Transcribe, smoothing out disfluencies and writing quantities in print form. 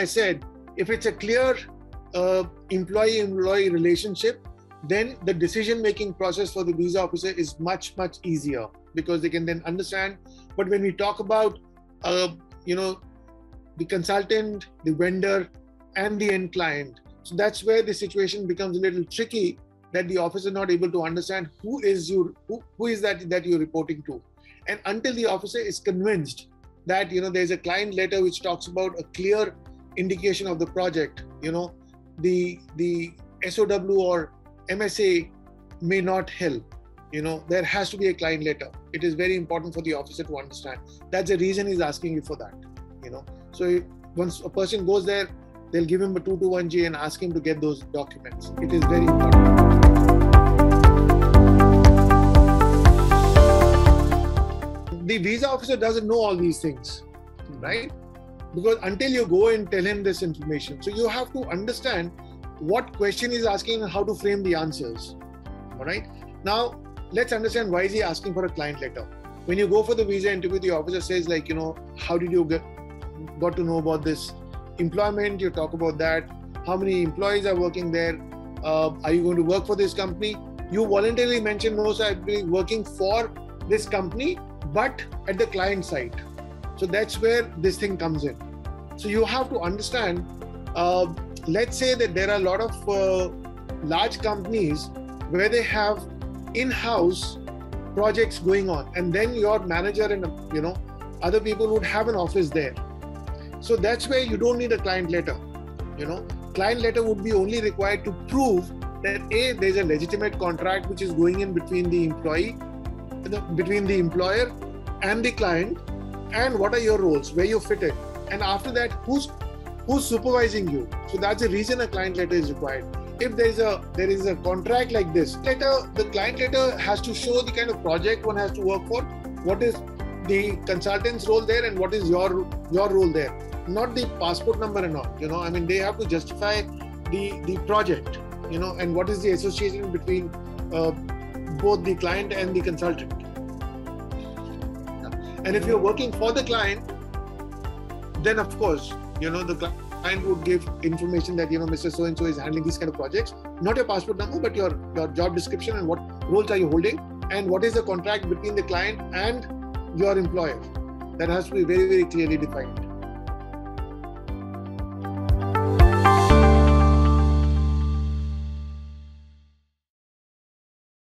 said, if it's a clear employee-employee relationship, then the decision-making process for the visa officer is much, much easier because they can then understand. But when we talk about, the consultant, the vendor, and the end client, so that's where the situation becomes a little tricky, that the officer is not able to understand who is that you're reporting to. And until the officer is convinced that, there's a client letter which talks about a clear indication of the project, the SOW or MSA may not help. There has to be a client letter. It is very important for the officer to understand. That's the reason he's asking you for that. So once a person goes there, they'll give him a 221G and ask him to get those documents. It is very important. The visa officer doesn't know all these things, right? Because until you go and tell him this information, so you have to understand what question he's asking and how to frame the answers. All right. Now, let's understand why is he asking for a client letter. When you go for the visa interview, the officer says how did you got to know about this employment? You talk about that. How many employees are working there? Are you going to work for this company? You voluntarily mention, no, sir, I've been working for this company, but at the client side. So that's where this thing comes in. So you have to understand, let's say that there are a lot of large companies where they have in-house projects going on, and then your manager and other people would have an office there. So that's where you don't need a client letter. Client letter would be only required to prove that there's a legitimate contract which is going in between the employer and the client, and what are your roles, where you fit in, and after that, who's supervising you. So that's the reason a client letter is required. If there is a contract like this, the client letter has to show the kind of project one has to work for, what is the consultant's role there, and what is your role there, not the passport number and all. They have to justify the project, and what is the association between both the client and the consultant. And if you're working for the client, then of course, the client would give information that, Mr. So-and-so is handling these kind of projects, not your passport number, but your job description and what roles are you holding, and what is the contract between the client and your employer. That has to be very, very clearly defined.